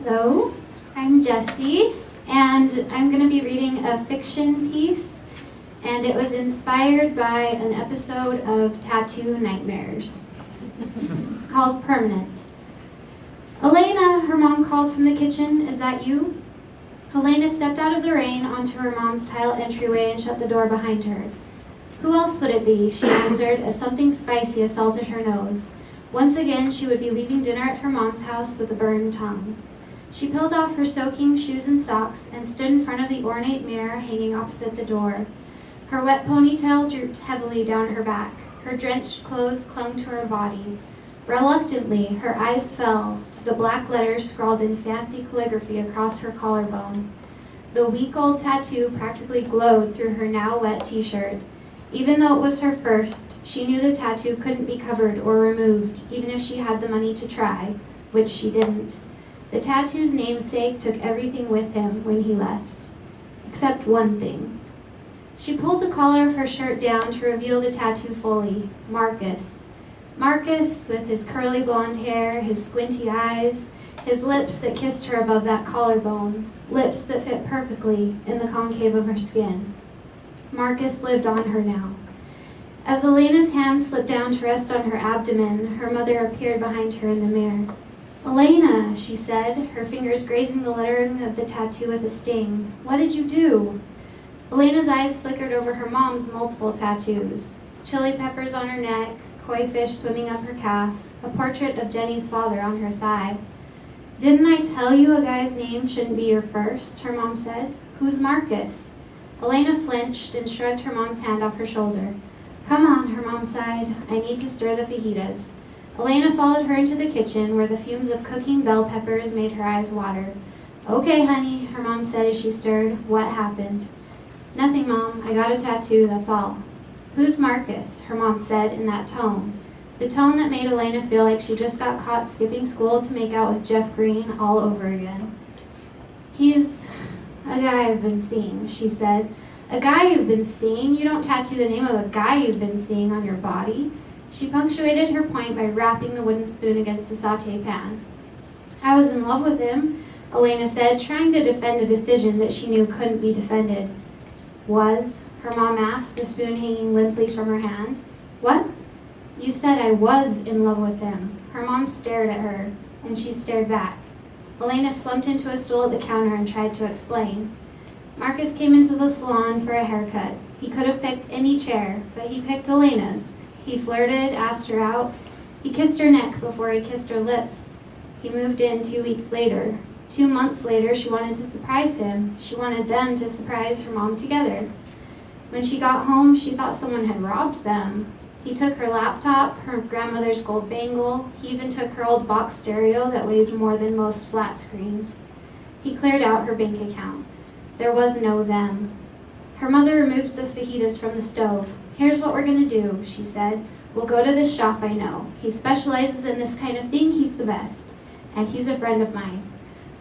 Hello, I'm Jessie, and I'm going to be reading a fiction piece, and it was inspired by an episode of Tattoo Nightmares. It's called Permanent. Elena, her mom called from the kitchen. Is that you? Elena stepped out of the rain onto her mom's tile entryway and shut the door behind her. Who else would it be? She answered as something spicy assaulted her nose. Once again, she would be leaving dinner at her mom's house with a burned tongue. She peeled off her soaking shoes and socks and stood in front of the ornate mirror hanging opposite the door. Her wet ponytail drooped heavily down her back. Her drenched clothes clung to her body. Reluctantly, her eyes fell to the black letters scrawled in fancy calligraphy across her collarbone. The week-old tattoo practically glowed through her now wet t-shirt. Even though it was her first, she knew the tattoo couldn't be covered or removed, even if she had the money to try, which she didn't. The tattoo's namesake took everything with him when he left, except one thing. She pulled the collar of her shirt down to reveal the tattoo fully. Marcus. Marcus, with his curly blonde hair, his squinty eyes, his lips that kissed her above that collarbone, lips that fit perfectly in the concave of her skin. Marcus lived on her now. As Elena's hand slipped down to rest on her abdomen, her mother appeared behind her in the mirror. "Elena," she said, her fingers grazing the lettering of the tattoo with a sting. "What did you do?" Elena's eyes flickered over her mom's multiple tattoos. Chili peppers on her neck, koi fish swimming up her calf, a portrait of Jenny's father on her thigh. "Didn't I tell you a guy's name shouldn't be your first?" her mom said. "Who's Marcus?" Elena flinched and shrugged her mom's hand off her shoulder. "Come on," her mom sighed. "I need to stir the fajitas." Elena followed her into the kitchen, where the fumes of cooking bell peppers made her eyes water. "Okay, honey," her mom said as she stirred. "What happened?" "Nothing, Mom. I got a tattoo, that's all." "Who's Marcus?" her mom said in that tone. The tone that made Elena feel like she just got caught skipping school to make out with Jeff Green all over again. "He's a guy I've been seeing," she said. "A guy you've been seeing? You don't tattoo the name of a guy you've been seeing on your body." She punctuated her point by rapping the wooden spoon against the sauté pan. "I was in love with him," Elena said, trying to defend a decision that she knew couldn't be defended. "Was?" her mom asked, the spoon hanging limply from her hand. "What?" "You said I was in love with him." Her mom stared at her, and she stared back. Elena slumped into a stool at the counter and tried to explain. Marcus came into the salon for a haircut. He could have picked any chair, but he picked Elena's. He flirted, asked her out. He kissed her neck before he kissed her lips. He moved in 2 weeks later. 2 months later, she wanted to surprise him. She wanted them to surprise her mom together. When she got home, she thought someone had robbed them. He took her laptop, her grandmother's gold bangle. He even took her old box stereo that weighed more than most flat screens. He cleared out her bank account. There was no them. Her mother removed the fajitas from the stove. "Here's what we're going to do," she said. "We'll go to this shop I know. He specializes in this kind of thing. He's the best. And he's a friend of mine."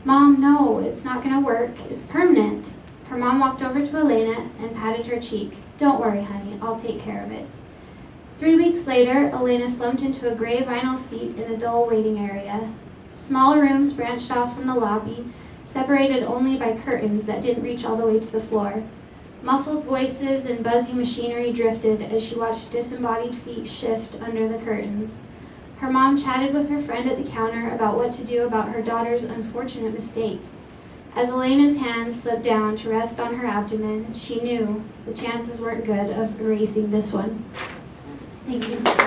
"Mom, no, it's not going to work. It's permanent." Her mom walked over to Elena and patted her cheek. "Don't worry, honey. I'll take care of it." 3 weeks later, Elena slumped into a gray vinyl seat in a dull waiting area. Small rooms branched off from the lobby, separated only by curtains that didn't reach all the way to the floor. Muffled voices and buzzing machinery drifted as she watched disembodied feet shift under the curtains. Her mom chatted with her friend at the counter about what to do about her daughter's unfortunate mistake. As Elena's hands slipped down to rest on her abdomen, she knew the chances weren't good of erasing this one. Thank you.